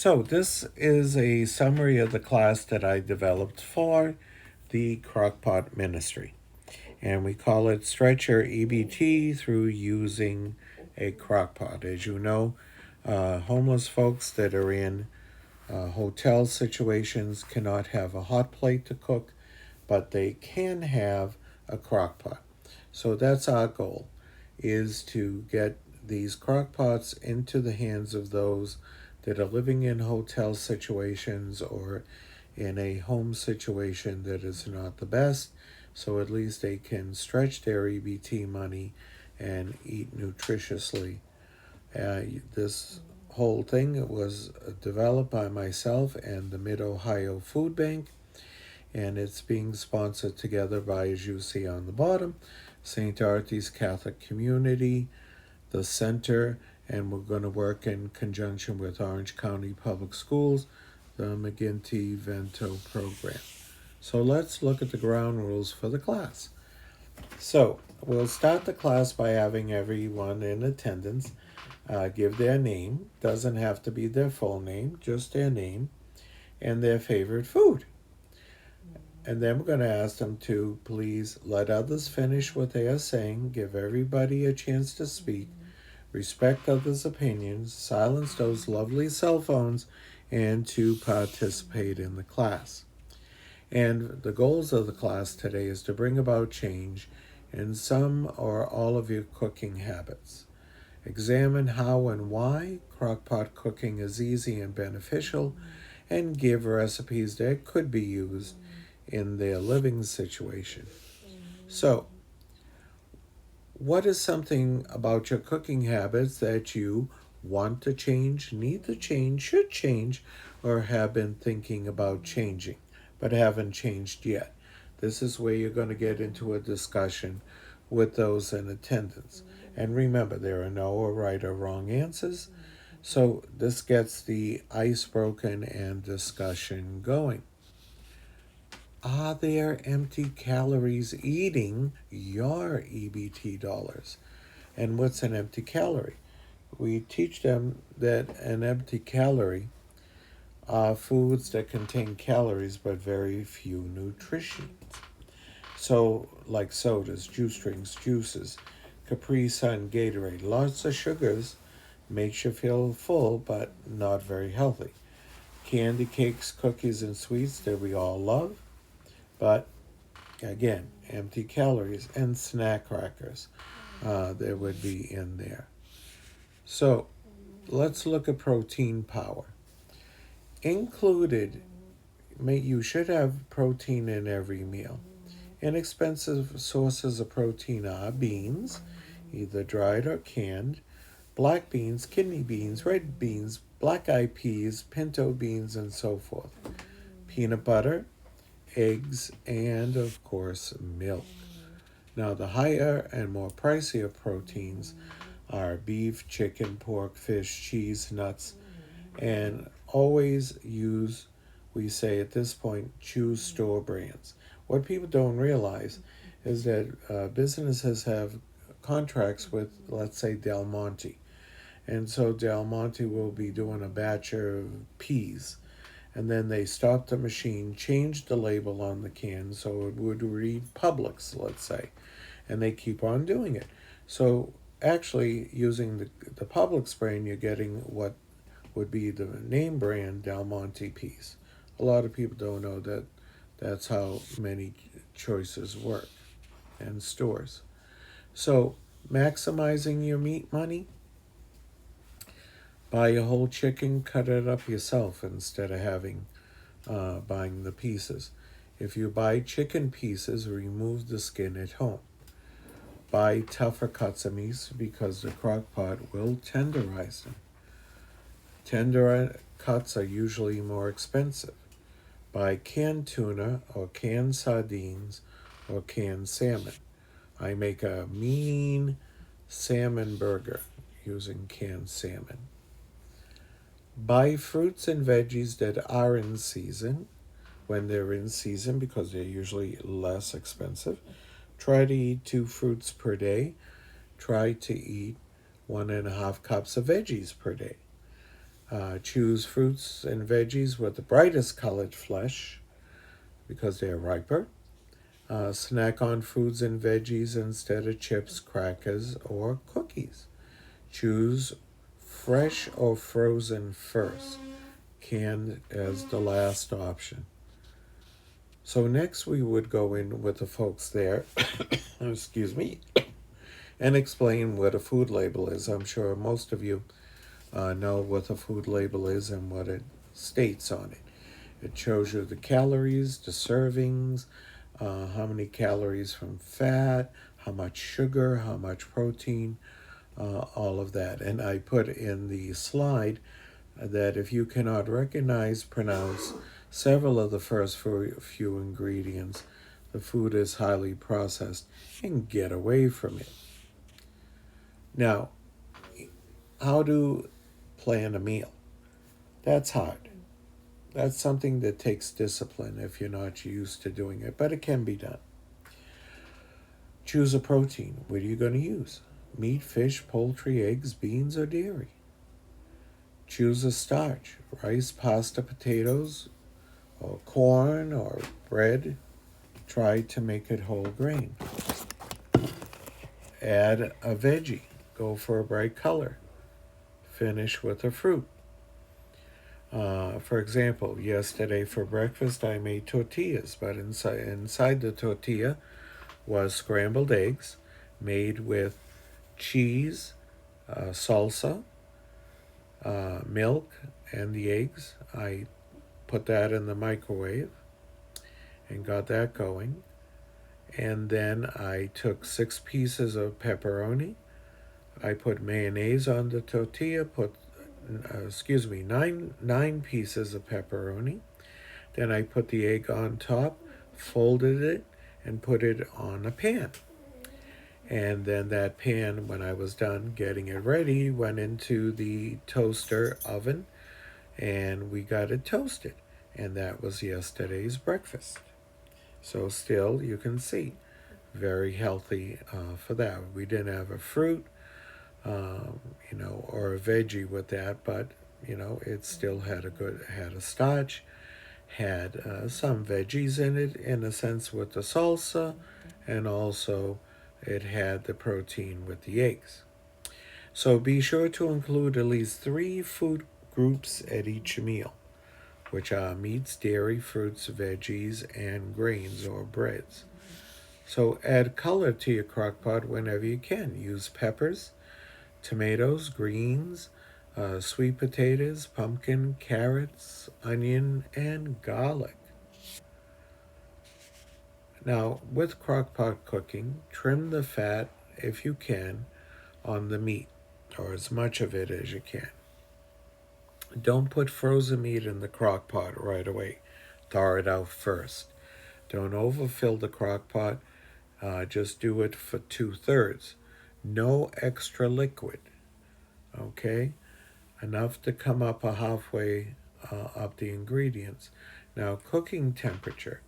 So this is a summary of the class that I developed for the Crockpot Ministry. And we call it Stretch Your EBT Through Using a Crockpot. As you know, homeless folks that are in hotel situations cannot have a hot plate to cook, but they can have a crockpot. So that's our goal, is to get these crockpots into the hands of those that are living in hotel situations or in a home situation that is not the best, so at least they can stretch their EBT money and eat nutritiously. This whole thing was developed by myself and the Mid-Ohio Food Bank, and it's being sponsored together by, as you see on the bottom, St. Dorothy's Catholic Community, the Center, and we're going to work in conjunction with Orange County Public Schools, the McGinty-Vento program. So let's look at the ground rules for the class. So we'll start the class by having everyone in attendance give their name. Doesn't have to be their full name, just their name and their favorite food. And then we're going to ask them to please let others finish what they are saying, give everybody a chance to speak, respect others' opinions, silence those lovely cell phones, and to participate in the class. And the goals of the class today is to bring about change in some or all of your cooking habits. Examine how and why crockpot cooking is easy and beneficial, and give recipes that could be used in their living situation. So, what is something about your cooking habits that you want to change, need to change, should change, or have been thinking about changing, but haven't changed yet? This is where you're going to get into a discussion with those in attendance. And remember, there are no or right or wrong answers. So this gets the ice broken and discussion going. Are there empty calories eating your EBT dollars? And what's an empty calorie? We teach them that an empty calorie are foods that contain calories but very few nutrition. So, like sodas, juice drinks, juices, Capri Sun, Gatorade, lots of sugars makes you feel full but not very healthy. Candy, cakes, cookies, and sweets that we all love, but again, empty calories, and snack crackers that would be in there. So let's look at protein power. Included, you should have protein in every meal. Inexpensive sources of protein are beans, either dried or canned, black beans, kidney beans, red beans, black-eyed peas, pinto beans, and so forth. Peanut butter, eggs, and of course milk. Now the higher and more pricier proteins are beef, chicken, pork, fish, cheese, nuts, and always use, we say at this point, choose store brands. What people don't realize is that businesses have contracts with, let's say, Del Monte. And so Del Monte will be doing a batch of peas, and then they stop the machine, change the label on the can so it would read Publix, let's say, and they keep on doing it. So actually, using the Publix brand, you're getting what would be the name brand Del Monte peas. A lot of people don't know that that's how many choices work and stores. So maximizing your meat money, buy a whole chicken, cut it up yourself instead of buying the pieces. If you buy chicken pieces, remove the skin at home. Buy tougher cuts of meat because the crock pot will tenderize them. Tender cuts are usually more expensive. Buy canned tuna or canned sardines or canned salmon. I make a mean salmon burger using canned salmon. Buy fruits and veggies that are in season when they're in season because they're usually less expensive. Try to eat 2 fruits per day. Try to eat 1.5 cups of veggies per day. Choose fruits and veggies with the brightest colored flesh because they're riper. Snack on foods and veggies instead of chips, crackers, or cookies. Choose fresh or frozen first, canned as the last option. So next we would go in with the folks there, excuse me, and explain what a food label is. I'm sure most of you know what a food label is and what it states on it. It shows you the calories, the servings, how many calories from fat, how much sugar, how much protein, all of that. And I put in the slide that if you cannot recognize, pronounce several of the first few ingredients, the food is highly processed, and get away from it. Now, how to plan a meal? That's hard. That's something that takes discipline if you're not used to doing it, but it can be done. Choose a protein. What are you going to use? Meat, fish, poultry, eggs, beans, or dairy? Choose a starch. Rice, pasta, potatoes, or corn, or bread. Try to make it whole grain. Add a veggie. Go for a bright color. Finish with a fruit. For example, yesterday for breakfast I made tortillas, but inside the tortilla was scrambled eggs made with cheese, salsa, milk, and the eggs. I put that in the microwave and got that going. And then I took 6 pieces of pepperoni. I put mayonnaise on the tortilla, nine pieces of pepperoni. Then I put the egg on top, folded it, and put it on a pan. And then that pan, when I was done getting it ready, went into the toaster oven and we got it toasted. And that was yesterday's breakfast. So still, you can see, very healthy for that. We didn't have a fruit, or a veggie with that, but it still had a starch, had some veggies in it, in a sense, with the salsa, and also it had the protein with the eggs. So be sure to include at least 3 food groups at each meal, which are meats, dairy, fruits, veggies, and grains or breads. So add color to your crock pot whenever you can. Use peppers, tomatoes, greens, sweet potatoes, pumpkin, carrots, onion, and garlic. Now, with crockpot cooking, trim the fat, if you can, on the meat, or as much of it as you can. Don't put frozen meat in the crockpot right away. Thaw it out first. Don't overfill the crockpot. Just do it for 2/3. No extra liquid. Okay? Enough to come up a halfway up the ingredients. Now, cooking temperature.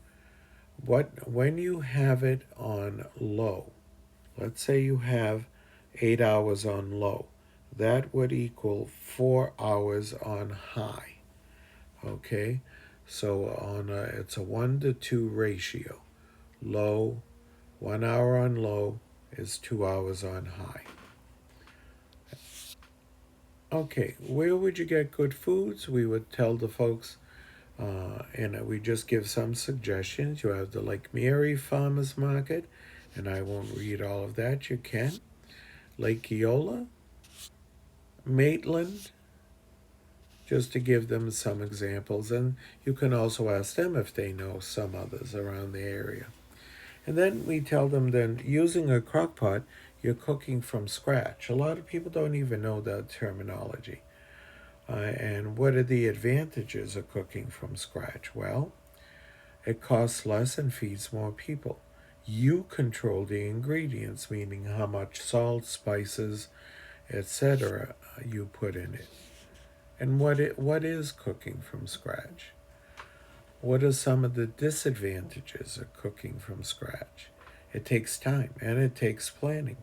When you have it on low, let's say you have 8 hours on low, that would equal 4 hours on high. Okay, so it's a 1-to-2 ratio. Low, 1 hour on low is 2 hours on high. Okay, where would you get good foods? We would tell the folks, and we just give some suggestions. You have the Lake Mary Farmers Market, and I won't read all of that. You can. Lake Eola, Maitland, just to give them some examples. And you can also ask them if they know some others around the area. And then we tell them that using a crock pot, you're cooking from scratch. A lot of people don't even know that terminology. And what are the advantages of cooking from scratch? Well, it costs less and feeds more people. You control the ingredients, meaning how much salt, spices, etc. you put in it. And what is cooking from scratch? What are some of the disadvantages of cooking from scratch? It takes time and it takes planning.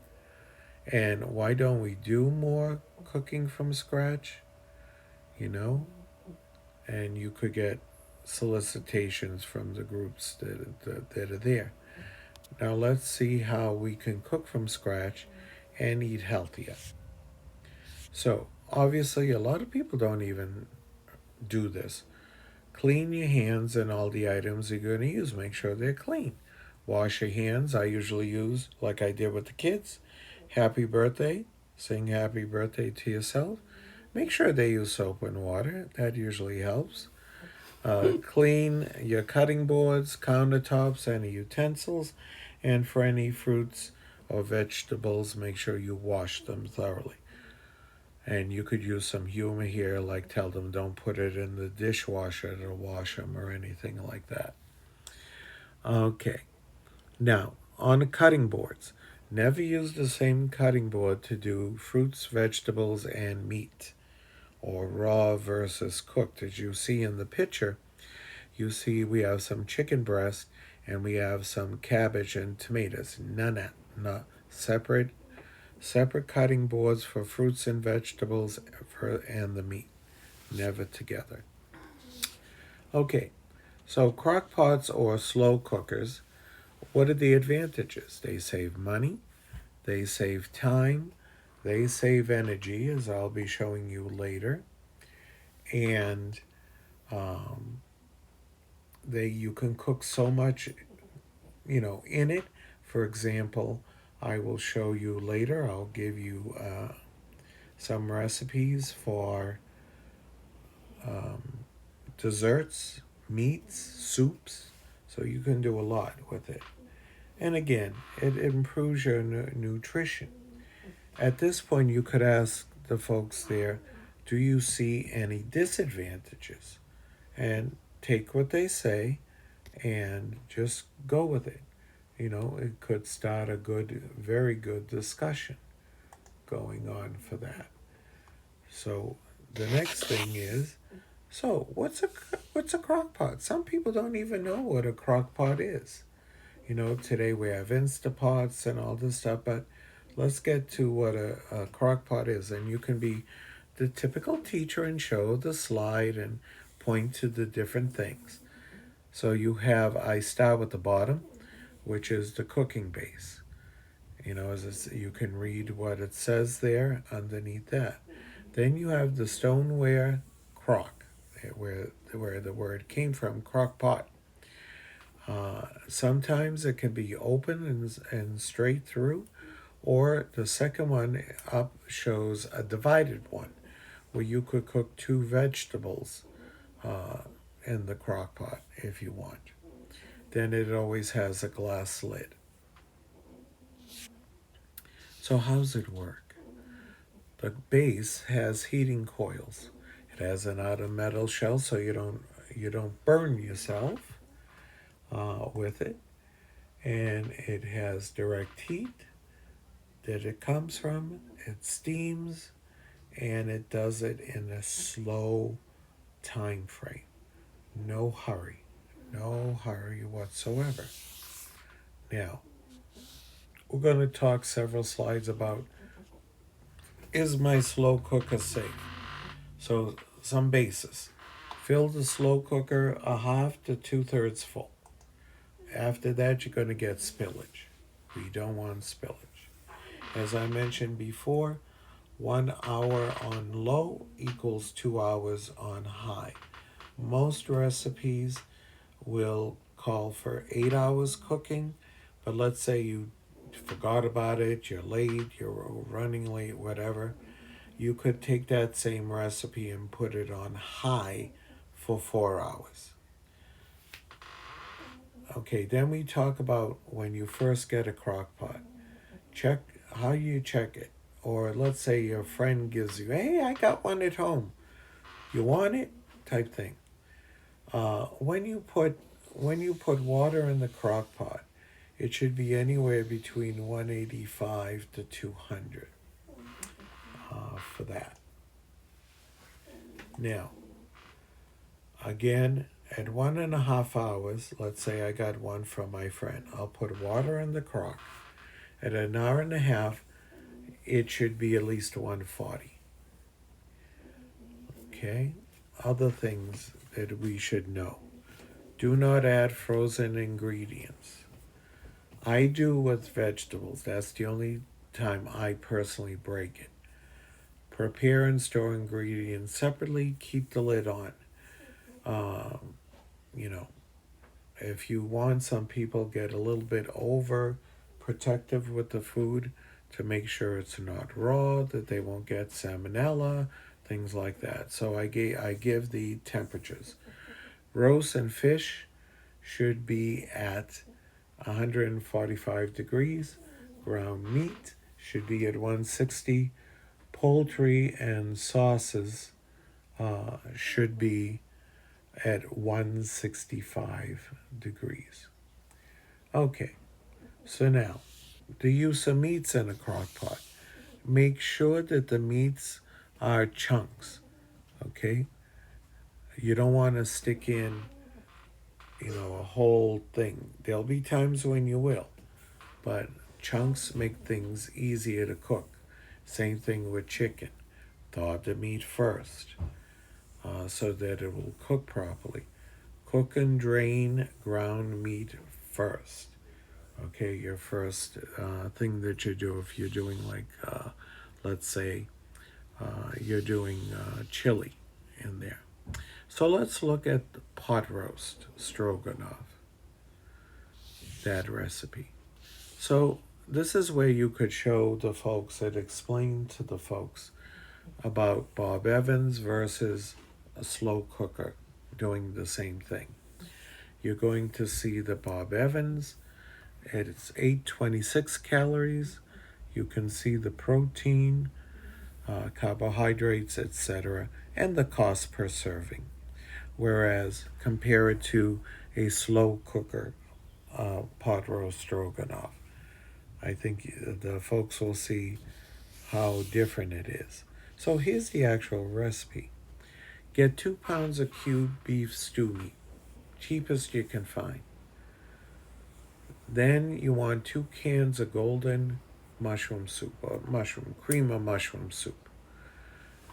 And why don't we do more cooking from scratch? you know, and you could get solicitations from the groups that are there. Now let's see how we can cook from scratch and eat healthier. So, obviously, a lot of people don't even do this. Clean your hands and all the items you're going to use. Make sure they're clean. Wash your hands. I usually use, like I did with the kids, happy birthday. Sing happy birthday to yourself. Make sure they use soap and water. That usually helps. Clean your cutting boards, countertops, any utensils, and for any fruits or vegetables, make sure you wash them thoroughly. And you could use some humor here, like tell them don't put it in the dishwasher to wash them or anything like that. Okay, now on the cutting boards, never use the same cutting board to do fruits, vegetables, and meat, or raw versus cooked. As you see in the picture, you see we have some chicken breast and we have some cabbage and tomatoes. None, not separate cutting boards for fruits and vegetables and the meat, never together. Okay, so crock pots or slow cookers, what are the advantages? They save money, they save time, they save energy, as I'll be showing you later, and um, you can cook so much, in it. For example, I will show you later. I'll give you some recipes for um, desserts, meats, soups, so you can do a lot with it. And again, it improves your nutrition. At this point, you could ask the folks there, do you see any disadvantages? And take what they say and just go with it. It could start a very good discussion going on for that. So the next thing is, so what's a crock pot? Some people don't even know what a crock pot is. Today we have Instapots and all this stuff, but let's get to what a crock pot is. And you can be the typical teacher and show the slide and point to the different things. So I start with the bottom, which is the cooking base. You can read what it says there underneath that. Then you have the stoneware crock, where the word came from, crock pot. Sometimes it can be open and straight through, or the second one up shows a divided one, where you could cook two vegetables in the crock pot if you want. Then it always has a glass lid. So how's it work? The base has heating coils. It has an outer metal shell so you don't burn yourself with it, and it has direct heat that it comes from. It steams, and it does it in a slow time frame. No hurry, no hurry whatsoever. Now we're going to talk several slides about, is my slow cooker safe? So, some basis. Fill the slow cooker a half to 2/3 full. After that, you're going to get spillage. We don't want spillage. As I mentioned before, 1 hour on low equals 2 hours on high. Most recipes will call for 8 hours cooking, but let's say you forgot about it, you're late, you're running late, whatever. You could take that same recipe and put it on high for 4 hours. Okay, then we talk about when you first get a crock pot. Check how you check it. Or let's say your friend gives you, hey, I got one at home. You want it? Type thing. When you put water in the crock pot, it should be anywhere between 185 to 200 for that. Now, again, at 1.5 hours, let's say I got one from my friend, I'll put water in the crock. At an hour and a half, it should be at least 140. Okay, other things that we should know. Do not add frozen ingredients. I do with vegetables. That's the only time I personally break it. Prepare and store ingredients separately. Keep the lid on. Um, you know, if you want, some people get a little bit over protective with the food to make sure it's not raw, that they won't get salmonella, things like that. So I give the temperatures. Roast and fish should be at 145 degrees. Ground meat should be at 160. Poultry and sauces should be at 165 degrees. Okay, so now the use of meats in a crock pot. Make sure that the meats are chunks, okay? You don't want to stick in, a whole thing. There'll be times when you will, but chunks make things easier to cook. Same thing with chicken. Thaw the meat first so that it will cook properly. Cook and drain ground meat first. Okay, your first thing that you do if you're doing like, let's say, you're doing chili in there. So let's look at the pot roast stroganoff, that recipe. So this is where you could show the folks and explain to the folks about Bob Evans versus a slow cooker doing the same thing. You're going to see the Bob Evans, it's 826 calories. You can see the protein, carbohydrates, etc., and the cost per serving. Whereas compare it to a slow cooker pot roast stroganoff. I think the folks will see how different it is. So here's the actual recipe. Get 2 pounds of cubed beef stew meat, cheapest you can find. Then you want 2 cans of golden mushroom soup, or cream of mushroom soup.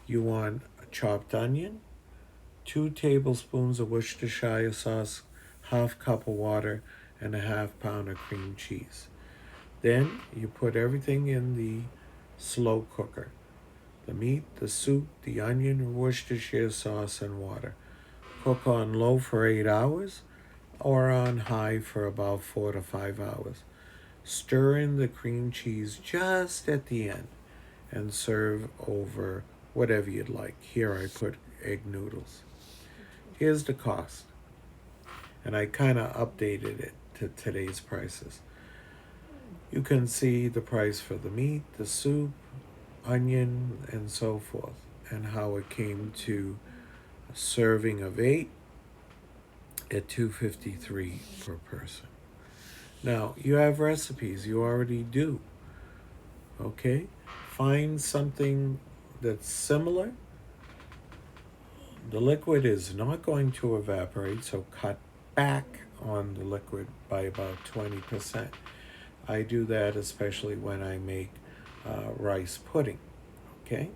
You want a chopped onion, 2 tablespoons of Worcestershire sauce, half cup of water, and a half pound of cream cheese. Then you put everything in the slow cooker. The meat, the soup, the onion, Worcestershire sauce, and water. Cook on low for 8 hours or on high for about 4 to 5 hours. Stir in the cream cheese just at the end and serve over whatever you'd like. Here I put egg noodles. Here's the cost. And I kind of updated it to today's prices. You can see the price for the meat, the soup, onion, and so forth, and how it came to a serving of 8 at $2.53 per person. Now, you have recipes, you already do. Okay? Find something that's similar. The liquid is not going to evaporate, so cut back on the liquid by about 20%. I do that especially when I make rice pudding. Okay?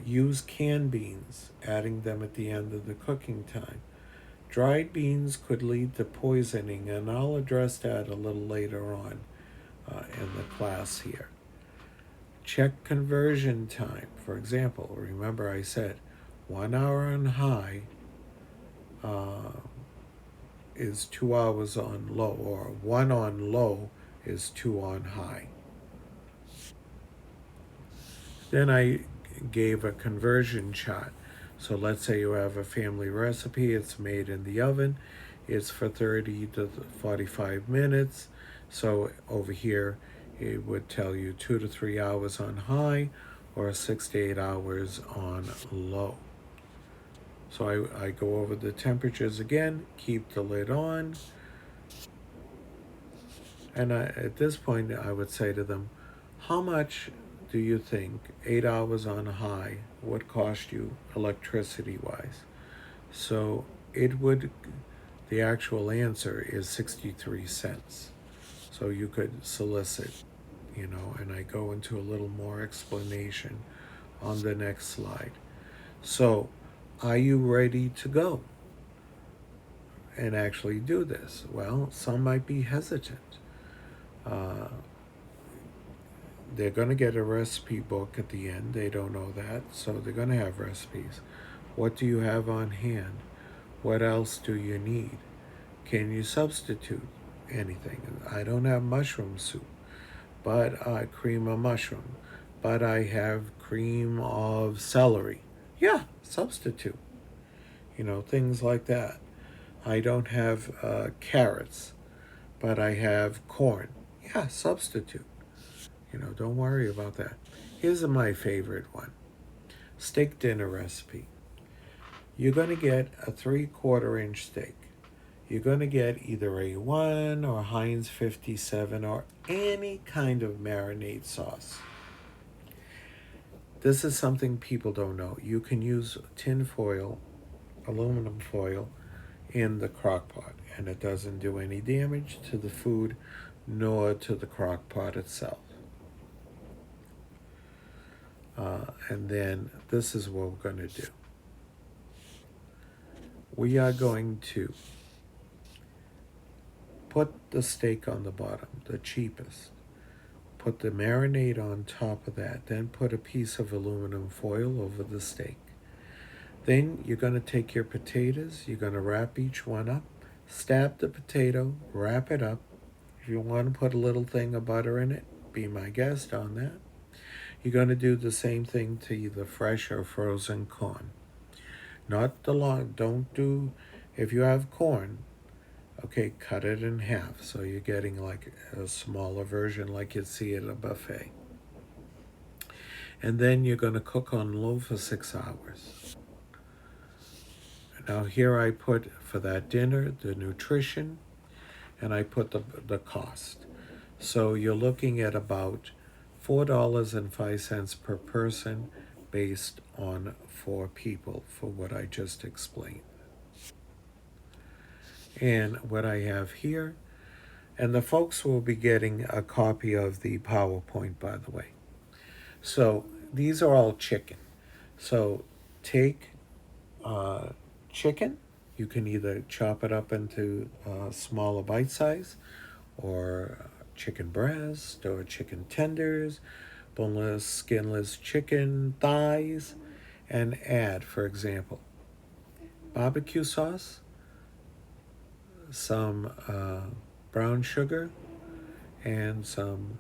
Use canned beans, adding them at the end of the cooking time. Dried beans could lead to poisoning, and I'll address that a little later on in the class here. Check conversion time. For example, remember I said 1 hour on high is 2 hours on low, or 1 on low is 2 on high. Then I gave a conversion chart. So let's say you have a family recipe, it's made in the oven, it's for 30 to 45 minutes. So over here, it would tell you 2 to 3 hours on high or 6 to 8 hours on low. So I go over the temperatures again, keep the lid on. And at this point, I would say to them, how much do you think 8 hours on high would cost you electricity wise? So the actual answer is 63 cents. So you could solicit, and I go into a little more explanation on the next slide. So, are you ready to go and actually do this? Well, some might be hesitant. Uh, they're going to get a recipe book at the end. They don't know that, so they're going to have recipes. What do you have on hand? What else do you need? Can you substitute anything? I don't have mushroom soup, but cream of mushroom. But I have cream of celery. Yeah, substitute. Things like that. I don't have carrots, but I have corn. Yeah, substitute. Don't worry about that. Here's my favorite one, steak dinner recipe. You're going to get a 3/4 inch steak. You're going to get either A1 or Heinz 57 or any kind of marinade sauce. This is something people don't know. You can use tin foil, aluminum foil, in the crock pot, and it doesn't do any damage to the food nor to the crock pot itself. And then this is what we're going to do. We are going to put the steak on the bottom, the cheapest. Put the marinade on top of that. Then put a piece of aluminum foil over the steak. Then you're going to take your potatoes. You're going to wrap each one up. Stab the potato, wrap it up. If you want to put a little thing of butter in it, be my guest on that. You're going to do the same thing to either fresh or frozen corn. Not the long, don't do, if you have corn, okay, cut it in half. So you're getting like a smaller version like you'd see at a buffet. And then you're going to cook on low for 6 hours. Now here I put for that dinner the nutrition, and I put the cost. So you're looking at about $4.05 per person based on 4 people for what I just explained. And what I have here, and the folks will be getting a copy of the PowerPoint, by the way. So these are all chicken. So take chicken. You can either chop it up into smaller bite size, or chicken breast, or chicken tenders, boneless, skinless chicken thighs, and add, for example, barbecue sauce, some brown sugar, and some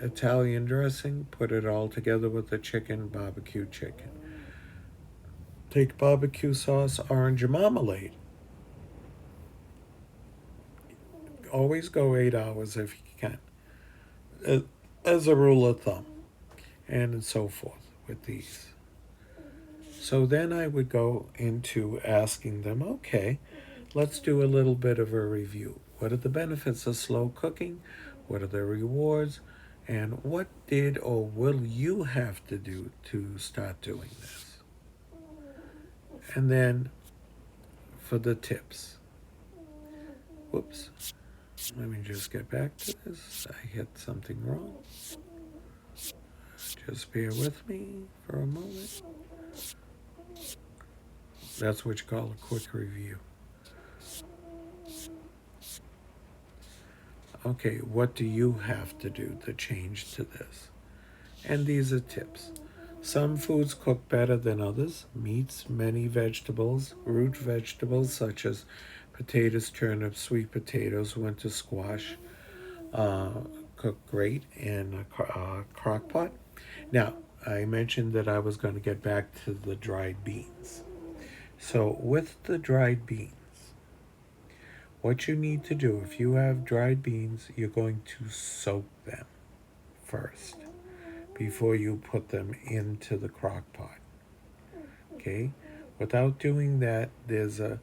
Italian dressing. Put it all together with the chicken, barbecue chicken. Take barbecue sauce, orange marmalade. Always go 8 hours if you can, as a rule of thumb, and so forth with these. So then I would go into asking them, okay, let's do a little bit of a review. What are the benefits of slow cooking? What are the rewards? And what did or will you have to do to start doing this? And then for the tips. Whoops. Let me just get back to this. I hit something wrong. Just bear with me for a moment. That's what you call a quick review. Okay, what do you have to do to change to this? And these are tips. Some foods cook better than others. Meats, many vegetables, root vegetables such as potatoes, turnips, sweet potatoes, winter squash, cook great in a crock pot. Now, I mentioned that I was going to get back to the dried beans. So, with the dried beans, what you need to do, if you have dried beans, you're going to soak them first before you put them into the crock pot. Okay? Without doing that, there's a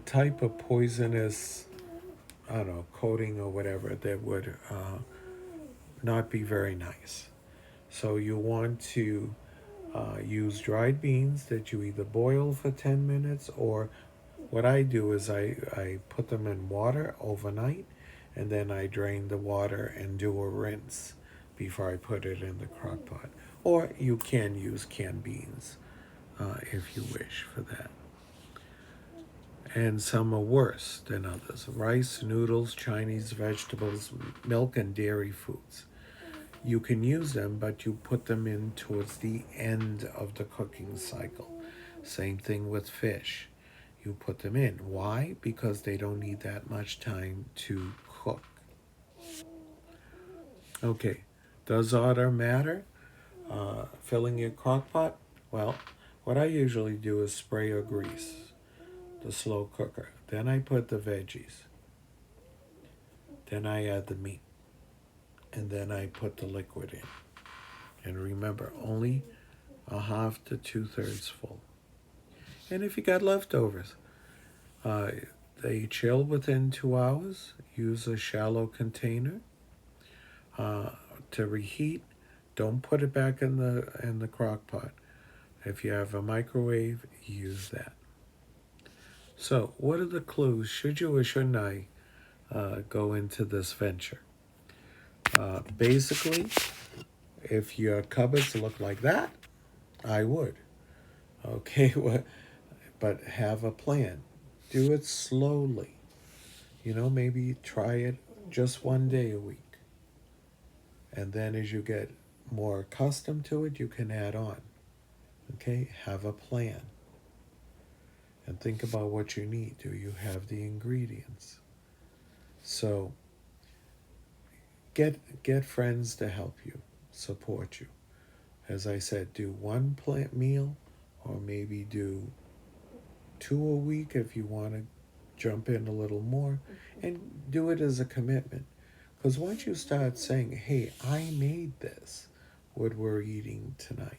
type of poisonous, I don't know, coating or whatever that would not be very nice. So you want to use dried beans that you either boil for 10 minutes, or what I do is I put them in water overnight, and then I drain the water and do a rinse before I put it in the crock pot. or you can use canned beans if you wish for that. And some are worse than others: rice, noodles, Chinese vegetables, milk, and dairy foods. You can use them, but you put them in towards the end of the cooking cycle. Same thing with fish. You put them in. Why? Because they don't need that much time to cook. Okay, does order matter? Filling your crock pot? Well, what I usually do is spray or grease the slow cooker. Then I put the veggies. Then I add the meat. And then I put the liquid in. And remember, only a half to 2/3 full. And if you got leftovers, uh, they chill within 2 hours. Use a shallow container uh, to reheat. Don't put it back in the crock pot. If you have a microwave, use that. So, what are the clues? Should you or shouldn't I go into this venture? Basically, if your cupboards look like that, I would. Okay, but have a plan. Do it slowly. Maybe try it just one day a week. And then as you get more accustomed to it, you can add on. Okay, have a plan. And think about what you need. Do you have the ingredients? So get friends to help you, support you. As I said, do one plant meal, or maybe do 2 a week if you want to jump in a little more, and do it as a commitment. Because once you start saying, hey, I made this, what we're eating tonight,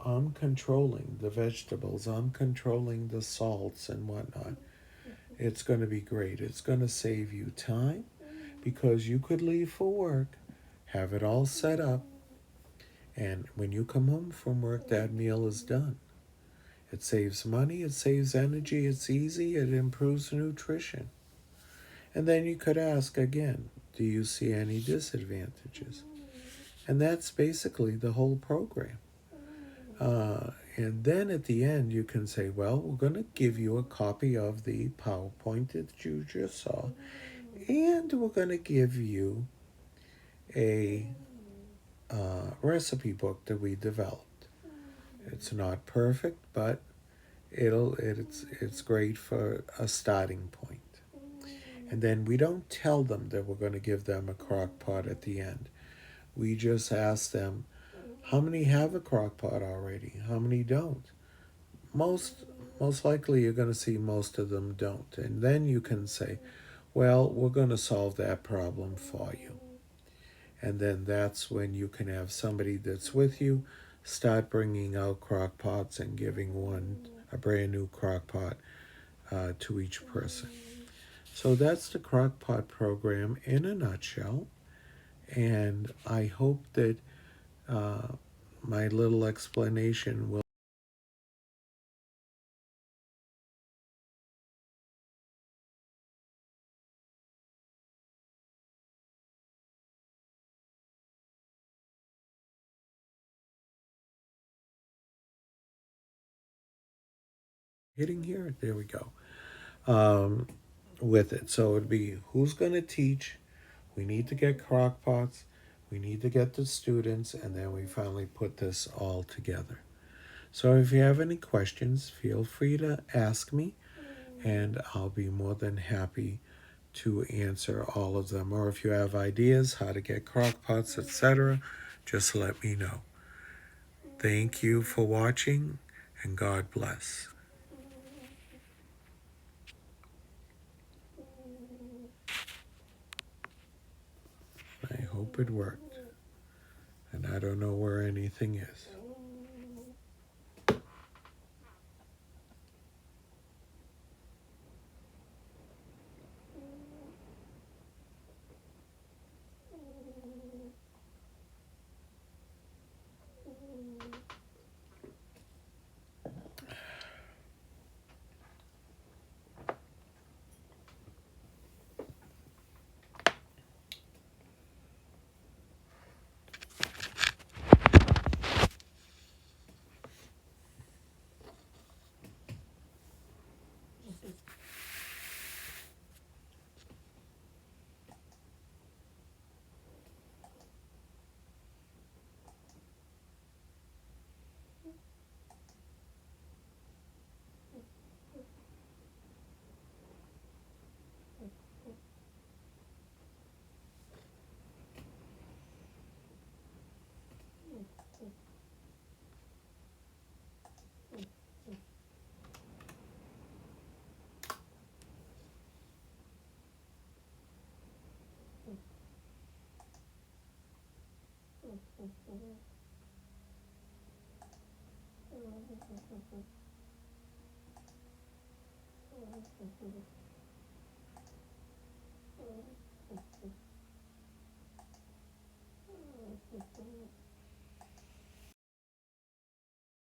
I'm controlling the vegetables, I'm controlling the salts and whatnot, it's going to be great. It's going to save you time, because you could leave for work, have it all set up, and when you come home from work, that meal is done. It saves money, it saves energy, it's easy, it improves nutrition. And then you could ask again, do you see any disadvantages? And that's basically the whole program. And then at the end, you can say, well, we're going to give you a copy of the PowerPoint that you just saw, and we're going to give you a recipe book that we developed. It's not perfect, but it's great for a starting point. And then we don't tell them that we're going to give them a crock pot at the end. We just ask them, how many have a crock pot already? How many don't? Most most likely you're going to see most of them don't. And then you can say, well, we're going to solve that problem for you. And then that's when you can have somebody that's with you start bringing out crock pots and giving a brand new crock pot to each person. So that's the crock pot program in a nutshell. And I hope that my little explanation will hitting here. There we go. Um, with it. So it'd be, who's going to teach? We need to get crock pots. We need to get the students, and then we finally put this all together. So if you have any questions, feel free to ask me, and I'll be more than happy to answer all of them. Or if you have ideas how to get crock pots, etc., just let me know. Thank you for watching, and God bless. I hope it worked, and I don't know where anything is.